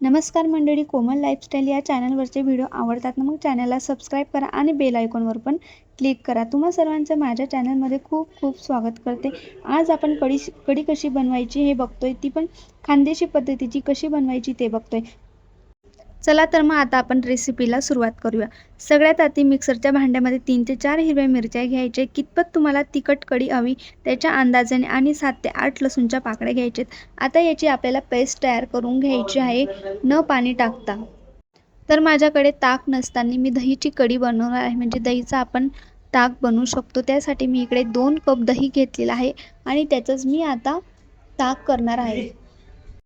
नमस्कार मंडळी, कोमल लाईफस्टाईल या चॅनलवरचे व्हिडिओ आवडतात ना, मग चॅनलला सबस्क्राईब करा आणि बेल आयकॉनवर पण क्लिक करा। तुम्हा सर्वांचं माझ्या चॅनलमध्ये खूप खूप स्वागत करते। आज आपण कढी कशी बनवायची हे बघतोय, ती पण खानदेशी पद्धतीची कशी बनवायची ते बघतोय। चला तर मग आता आपण रेसिपीला सुरुवात करूया। सगळ्यात आधी मिक्सरच्या भांड्यामध्ये 3 ते 4 हिरव्या मिरच्या घ्यायचे। कितपत तुम्हाला तिखट कढी हवी त्याच्या अंदाजाने आणि 7 ते 8 लसूणच्या पाकळ्या घ्यायचेत। आता याची आपल्याला पेस्ट तयार करून घ्यायची आहे, न पाणी टाकता। तर माझ्याकडे ताक नसताना मी दहीची कढी बनवणार आहे, म्हणजे दहीचा आपण ताक बनवू शकतो। त्यासाठी मी इकडे 2 कप दही घेतलेला आहे आणि त्याचंच मी आता ताक करणार आहे।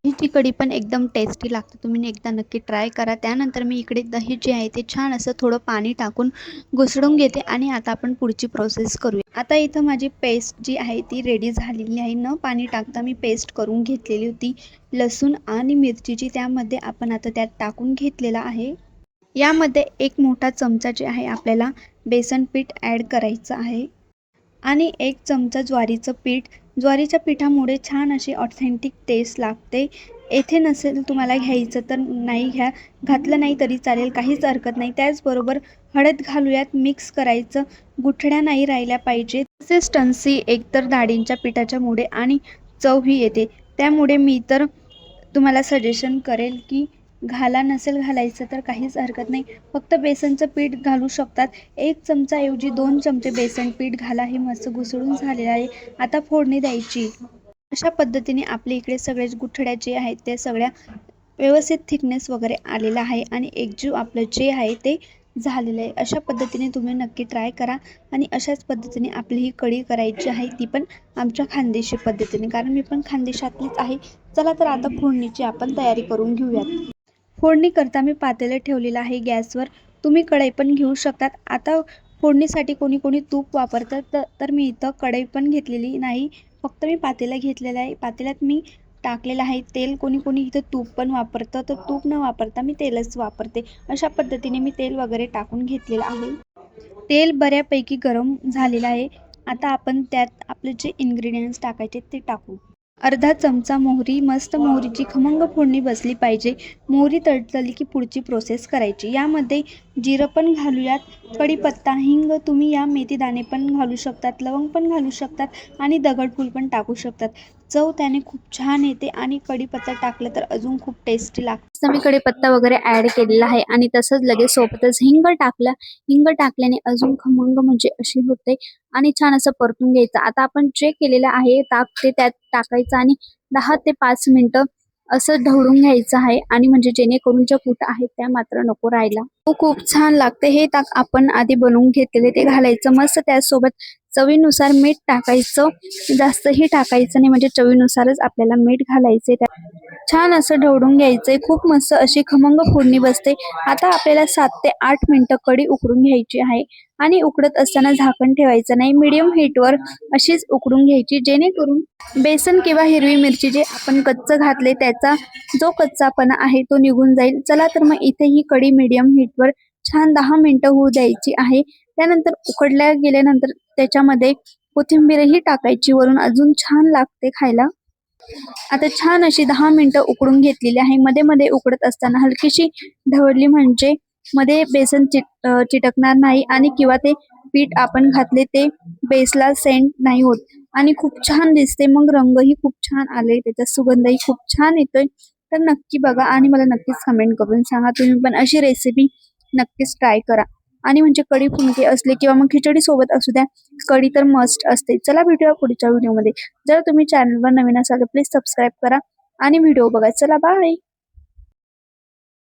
दहीची कढी पण एकदम टेस्टी लागते, तुम्ही एकदा नक्की ट्राय करा। त्यानंतर मी इकडे दही जे आहे ते छान असं थोडं पाणी टाकून घुसळून घेते आणि आता आपण पुढची प्रोसेस करूया। आता इथं माझी पेस्ट जी आहे ती रेडी झालेली आहे। न पाणी टाकता मी पेस्ट करून घेतलेली होती लसूण आणि मिरचीची, त्यामध्ये आपण आता त्यात टाकून घेतलेला आहे। यामध्ये 1 मोठा चमचा जे आहे आपल्याला बेसन पीठ ॲड करायचं आहे आणि 1 चमचा ज्वारीचं पीठ। ज्वारीच्या पिठामुळे छान अशी ऑथेंटिक टेस्ट लागते। येथे नसेल तुम्हाला घ्यायचं तर नाही घ्या, घातलं नाही तरी चालेल, काहीच हरकत नाही। त्याचबरोबर हळद घालूयात, मिक्स करायचं, गुठळ्या नाही राहिल्या पाहिजेत। कन्सिस्टन्सी एकतर डाळींच्या पिठाच्या मुळे आणि चवही येते, त्यामुळे मी तर तुम्हाला सजेशन करेल की घाला, नसेल घालायचं तर काहीच हरकत नाही, फक्त बेसनचं पीठ घालू शकतात। 1 चमचाऐवजी 2 चमचे बेसन पीठ घाला। हे मस्त घुसळून झालेलं आहे, आता फोडणी द्यायची। अशा पद्धतीने आपल्या इकडे सगळेच गुठळ्या जे आहेत ते सगळ्या व्यवस्थित थिकनेस वगैरे आलेला आहे आणि एकजीव आपलं जे आहे ते झालेलं आहे। अशा पद्धतीने तुम्ही नक्की ट्राय करा आणि अशाच पद्धतीने आपली ही कढी करायची आहे, ती पण आमच्या खानदेशी पद्धतीने, कारण मी पण खानदेशातलीच आहे। चला तर आता फोडणीची आपण तयारी करून घेऊयात। फोडणी करता मी पातेलं ठेवलेलं आहे गॅसवर, तुम्ही कढई पण घेऊ शकतात। आता फोडणीसाठी कोणी कोणी तूप वापरतात, तर मी इथं कढई पण घेतलेली नाही, फक्त मी पातेलं घेतलेलं आहे। पातेल्यात मी टाकलेलं आहे तेल, कोणी कोणी इथं तूप पण वापरतं, तर तूप न वापरता मी तेलच वापरते। अशा पद्धतीने मी तेल वगैरे टाकून घेतलेलं आहे। तेल बऱ्यापैकी गरम झालेलं आहे। आता आपण त्यात आपले जे इन्ग्रेडियंट्स टाकायचे ते टाकू। अर्धा चमचा मोहरी, मस्त मोहरीची खमंग फोडणी बसली पाहिजे। मोहरी तडतडली की पुढची प्रोसेस करायची। यामध्ये जिरं पण घालूयात, कढीपत्ता, हिंग, तुम्ही या मेथीदाणे पण घालू शकतात, लवंग पण घालू शकतात आणि दगडफूल पण टाकू शकतात। चव त्याने खूप छान येते आणि कढीपत्ता टाकलं तर अजून खूप टेस्टी लागतं। मी कढीपत्ता वगैरे ॲड केलेला आहे आणि तसंच लगेच सोबतच हिंग टाकलं। हिंग टाकल्याने अजून खमंग म्हणजे अशी होते आणि छान असं परतून घ्यायचं। आता आपण जे केलेलं आहे ताक ते त्यात टाकायचं आणि 10 ते 5 मिनिटं असं ढवळून घ्यायचं आहे, आणि म्हणजे जेणेकरून ज्या कुट आहेत त्या मात्र नको राहायला। खूप छान लागते। हे ताक आपण आधी बनवून घेतलेले ते घालायचं मस्त, त्यासोबत चवीनुसार मीठ टाकायचं, जास्तही टाकायचं नाही, म्हणजे चवीनुसारच आपल्याला मीठ घालायचे। छान असं ढवळून घ्यायचंय, खूप मस्त अशी खमंग फोडणी बसते। आता आपल्याला 7 ते 8 मिनिटं कढी उकडून घ्यायची आहे आणि उकडत असताना झाकण ठेवायचं नाही, मीडियम हीटवर अशीच उकडून घ्यायची, जेणेकरून बेसन किंवा हिरवी मिरची जे आपण कच्चं घातले त्याचा जो कच्चापणा आहे तो निघून जाईल। चला तर मग इथे ही कढी मीडियम हीटवर छान 10 मिनिटं होऊ द्यायची आहे। त्यानंतर उकडल्या गेल्यानंतर त्याच्यामध्ये कोथिंबीरही टाकायची वरून, अजून छान लागते खायला। आता छान अशी 10 मिनिटं उकडून घेतलेली आहे। मध्ये मध्ये उकडत असताना हलकीशी ढवळली म्हणजे मध्ये बेसन चिटकणार नाही आणि किंवा ते पीठ आपण घातले ते बेसला सेंट नाही होत आणि खूप छान दिसते। मग रंगही खूप छान आले, त्याचा सुगंधही खूप छान येतोय। तर नक्की बघा आणि मला नक्कीच कमेंट करून सांगा, तुम्ही पण अशी रेसिपी नक्कीच ट्राय करा। आणि म्हणजे कढी फुलके असले किंवा मग खिचडी सोबत असू द्या, कढी तर मस्ट असते। चला भेटूया पुढच्या व्हिडिओमध्ये। जर तुम्ही चॅनलवर नवीन असाल तर प्लीज सबस्क्राईब करा आणि व्हिडिओ बघा। चला बाय।